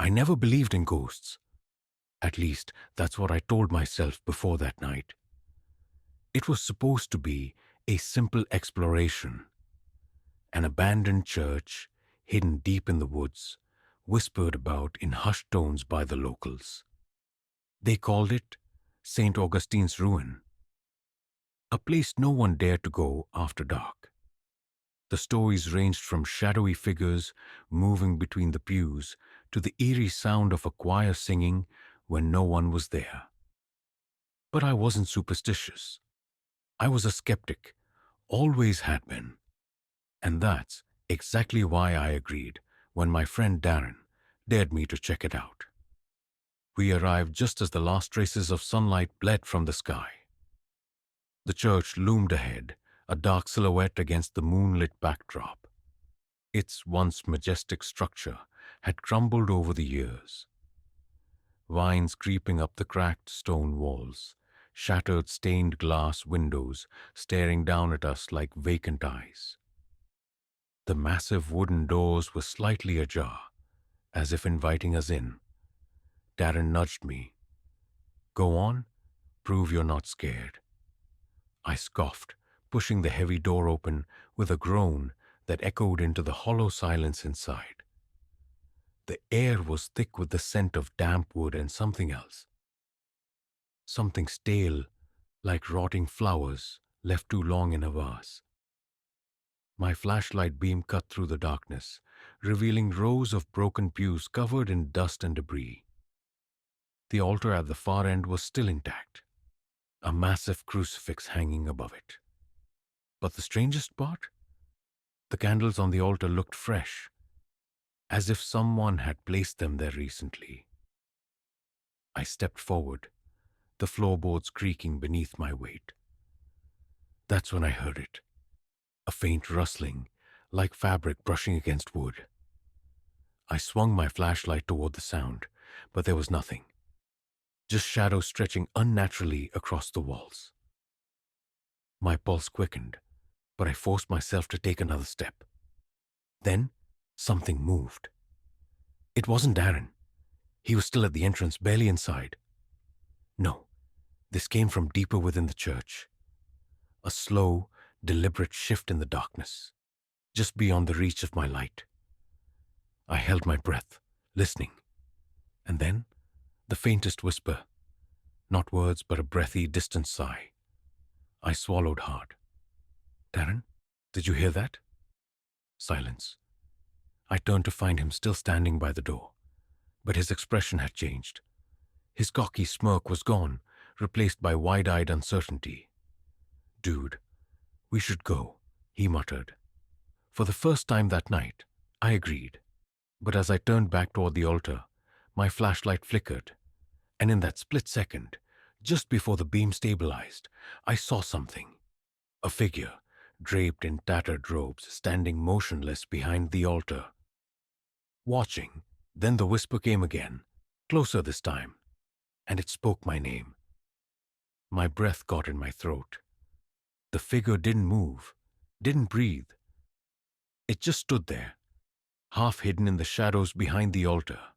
I never believed in ghosts. At least, that's what I told myself before that night. It was supposed to be a simple exploration. An abandoned church, hidden deep in the woods, whispered about in hushed tones by the locals. They called it St. Augustine's Ruin, a place no one dared to go after dark. The stories ranged from shadowy figures moving between the pews to the eerie sound of a choir singing when no one was there. But I wasn't superstitious. I was a skeptic, always had been. And that's exactly why I agreed when my friend Darren dared me to check it out. We arrived just as the last traces of sunlight bled from the sky. The church loomed ahead, a dark silhouette against the moonlit backdrop. Its once majestic structure had crumbled over the years. Vines creeping up the cracked stone walls, shattered stained glass windows staring down at us like vacant eyes. The massive wooden doors were slightly ajar, as if inviting us in. Darren nudged me. "Go on, prove you're not scared." I scoffed, pushing the heavy door open with a groan that echoed into the hollow silence inside. The air was thick with the scent of damp wood and something else. Something stale, like rotting flowers left too long in a vase. My flashlight beam cut through the darkness, revealing rows of broken pews covered in dust and debris. The altar at the far end was still intact, a massive crucifix hanging above it. But the strangest part? The candles on the altar looked fresh, as if someone had placed them there recently. I stepped forward, the floorboards creaking beneath my weight. That's when I heard it, a faint rustling, like fabric brushing against wood. I swung my flashlight toward the sound, but there was nothing. Just shadows stretching unnaturally across the walls. My pulse quickened, but I forced myself to take another step. Then, something moved. It wasn't Darren. He was still at the entrance, barely inside. No, this came from deeper within the church. A slow, deliberate shift in the darkness, just beyond the reach of my light. I held my breath, listening. And then, the faintest whisper. Not words, but a breathy, distant sigh. I swallowed hard. "Darren, did you hear that?" Silence. I turned to find him still standing by the door, but his expression had changed. His cocky smirk was gone, replaced by wide-eyed uncertainty. "Dude, we should go," he muttered. For the first time that night, I agreed. But as I turned back toward the altar, my flashlight flickered, and in that split second, just before the beam stabilized, I saw something. A figure, draped in tattered robes, standing motionless behind the altar. Watching, then the whisper came again, closer this time, and it spoke my name. My breath caught in my throat. The figure didn't move, didn't breathe. It just stood there, half hidden in the shadows behind the altar.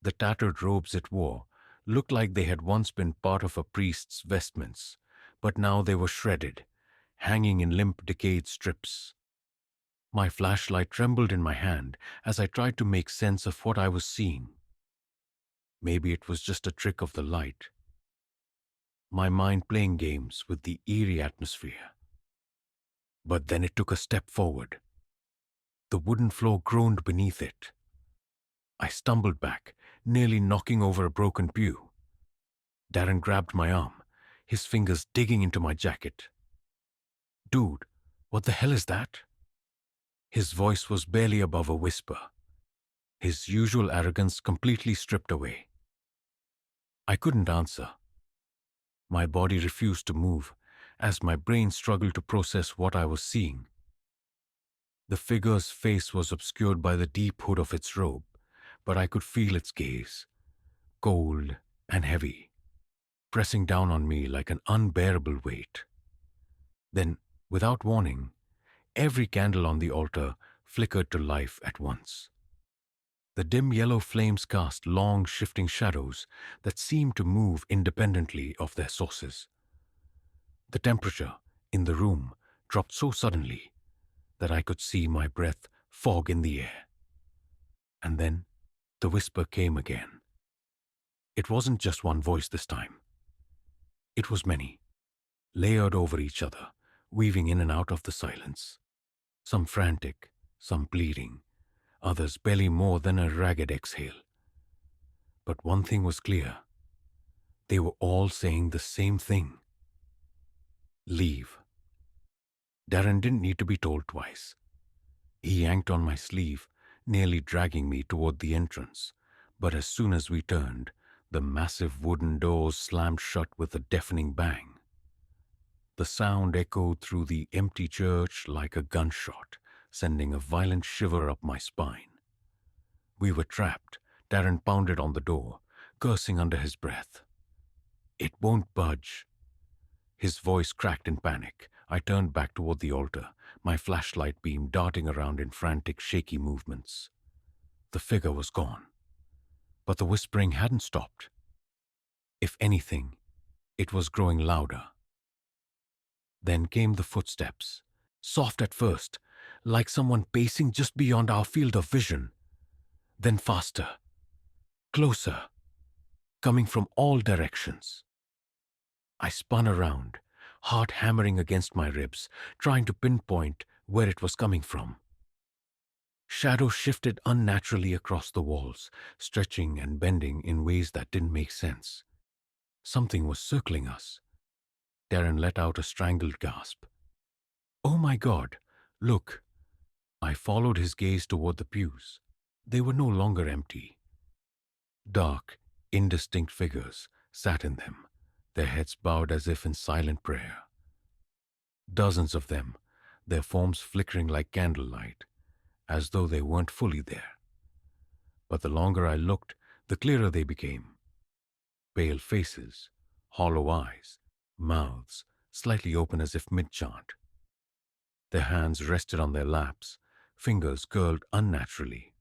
The tattered robes it wore looked like they had once been part of a priest's vestments, but now they were shredded, hanging in limp, decayed strips. My flashlight trembled in my hand as I tried to make sense of what I was seeing. Maybe it was just a trick of the light. My mind playing games with the eerie atmosphere. But then it took a step forward. The wooden floor groaned beneath it. I stumbled back, nearly knocking over a broken pew. Darren grabbed my arm, his fingers digging into my jacket. "Dude, what the hell is that?" His voice was barely above a whisper, his usual arrogance completely stripped away. I couldn't answer. My body refused to move as my brain struggled to process what I was seeing. The figure's face was obscured by the deep hood of its robe, but I could feel its gaze, cold and heavy, pressing down on me like an unbearable weight. Then, without warning, every candle on the altar flickered to life at once. The dim yellow flames cast long, shifting shadows that seemed to move independently of their sources. The temperature in the room dropped so suddenly that I could see my breath fog in the air. And then the whisper came again. It wasn't just one voice this time. It was many, layered over each other, weaving in and out of the silence. Some frantic, some pleading, others barely more than a ragged exhale. But one thing was clear. They were all saying the same thing. Leave. Darren didn't need to be told twice. He yanked on my sleeve, nearly dragging me toward the entrance. But as soon as we turned, the massive wooden doors slammed shut with a deafening bang. The sound echoed through the empty church like a gunshot, sending a violent shiver up my spine. We were trapped. Darren pounded on the door, cursing under his breath. "It won't budge." His voice cracked in panic. I turned back toward the altar, my flashlight beam darting around in frantic, shaky movements. The figure was gone. But the whispering hadn't stopped. If anything, it was growing louder. Then came the footsteps, soft at first, like someone pacing just beyond our field of vision. Then faster, closer, coming from all directions. I spun around, heart hammering against my ribs, trying to pinpoint where it was coming from. Shadows shifted unnaturally across the walls, stretching and bending in ways that didn't make sense. Something was circling us. Darren let out a strangled gasp. "Oh my God, look!" I followed his gaze toward the pews. They were no longer empty. Dark, indistinct figures sat in them, their heads bowed as if in silent prayer. Dozens of them, their forms flickering like candlelight, as though they weren't fully there. But the longer I looked, the clearer they became. Pale faces, hollow eyes, mouths slightly open as if mid-chant. Their hands rested on their laps, fingers curled unnaturally.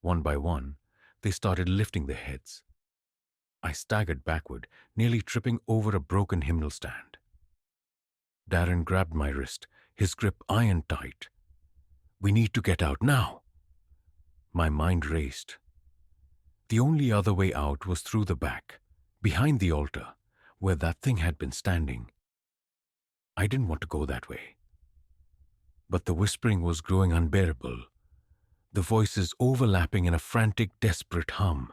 One by one, they started lifting their heads. I staggered backward, nearly tripping over a broken hymnal stand. Darren grabbed my wrist, his grip iron tight. "We need to get out now." My mind raced. The only other way out was through the back, behind the altar, where that thing had been standing. I didn't want to go that way. But the whispering was growing unbearable, the voices overlapping in a frantic, desperate hum.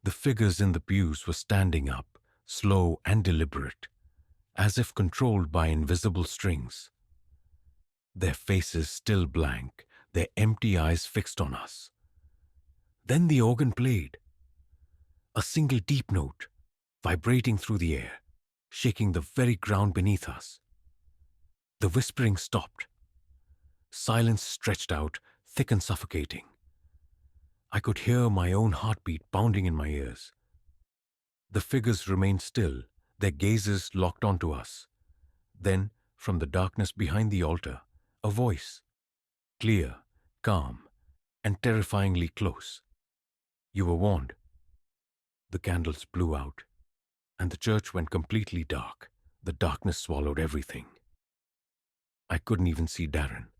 The figures in the pews were standing up, slow and deliberate, as if controlled by invisible strings. Their faces still blank, their empty eyes fixed on us. Then the organ played. A single deep note, vibrating through the air, shaking the very ground beneath us. The whispering stopped. Silence stretched out, thick and suffocating. I could hear my own heartbeat pounding in my ears. The figures remained still, their gazes locked onto us. Then, from the darkness behind the altar, a voice, clear, calm, and terrifyingly close. "You were warned." The candles blew out, and the church went completely dark. The darkness swallowed everything. I couldn't even see Darren,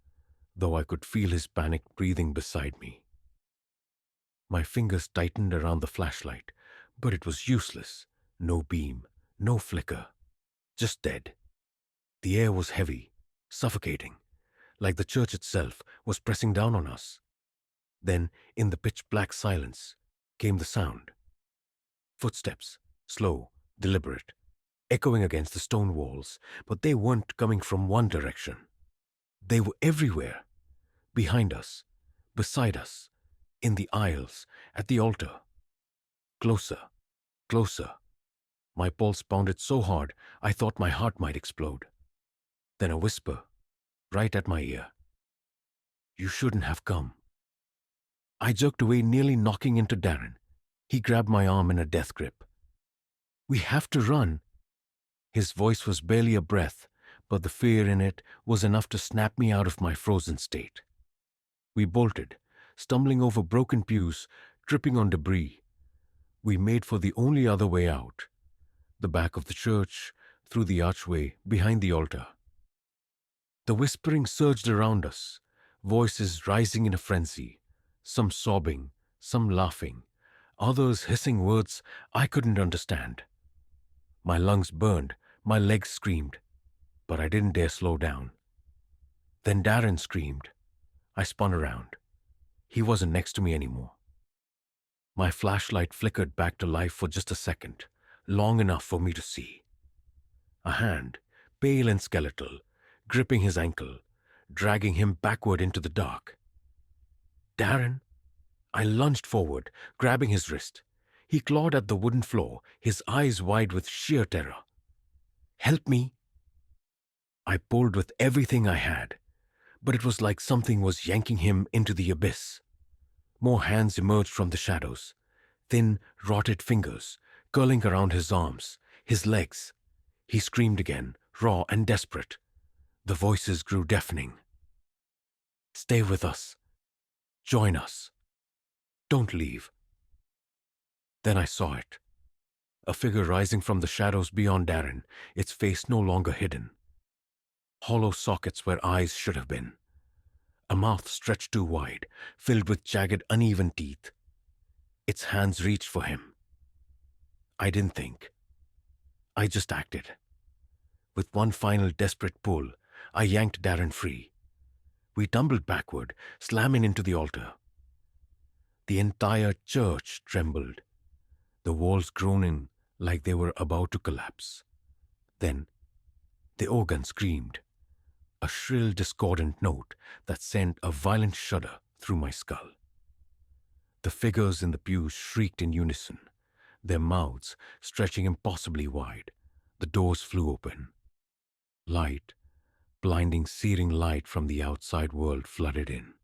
though I could feel his panicked breathing beside me. My fingers tightened around the flashlight, but it was useless. No beam, no flicker, just dead. The air was heavy, suffocating, like the church itself was pressing down on us. Then, in the pitch-black silence, came the sound. Footsteps, slow, deliberate, echoing against the stone walls, but they weren't coming from one direction. They were everywhere, behind us, beside us, in the aisles, at the altar. Closer, closer. My pulse pounded so hard I thought my heart might explode. Then a whisper, right at my ear. "You shouldn't have come." I jerked away, nearly knocking into Darren. He grabbed my arm in a death grip. "We have to run." His voice was barely a breath, but the fear in it was enough to snap me out of my frozen state. We bolted, stumbling over broken pews, tripping on debris. We made for the only other way out, the back of the church, through the archway, behind the altar. The whispering surged around us, voices rising in a frenzy, some sobbing, some laughing, others hissing words I couldn't understand. My lungs burned, my legs screamed, but I didn't dare slow down. Then Darren screamed. I spun around. He wasn't next to me anymore. My flashlight flickered back to life for just a second, long enough for me to see. A hand, pale and skeletal, gripping his ankle, dragging him backward into the dark. Darren? I lunged forward, grabbing his wrist. He clawed at the wooden floor, his eyes wide with sheer terror. Help me! I pulled with everything I had, but it was like something was yanking him into the abyss. More hands emerged from the shadows, thin, rotted fingers, curling around his arms, his legs. He screamed again, raw and desperate. The voices grew deafening. Stay with us. Join us. Don't leave. Then I saw it. A figure rising from the shadows beyond Darren, its face no longer hidden. Hollow sockets where eyes should have been. A mouth stretched too wide, filled with jagged, uneven teeth. Its hands reached for him. I didn't think. I just acted. With one final desperate pull, I yanked Darren free. We tumbled backward, slamming into the altar. The entire church trembled, the walls groaning like they were about to collapse. Then, the organ screamed, a shrill, discordant note that sent a violent shudder through my skull. The figures in the pews shrieked in unison, their mouths stretching impossibly wide. The doors flew open. Light, blinding, searing light from the outside world flooded in.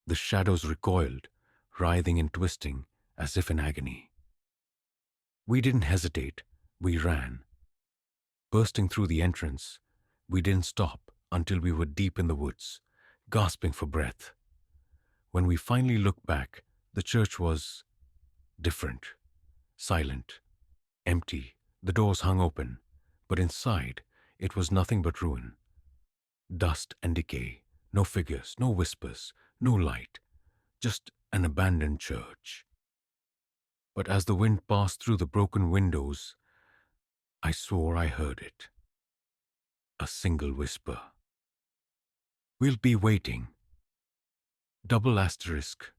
The shadows recoiled, writhing and twisting as if in agony. We didn't hesitate. We ran. Bursting through the entrance, we didn't stop until we were deep in the woods, gasping for breath. When we finally looked back, the church was different, silent, empty. The doors hung open, but inside it was nothing but ruin. Dust and decay, no figures, no whispers, no light, just an abandoned church. But as the wind passed through the broken windows, I swore I heard it. A single whisper. We'll be waiting. Double asterisk.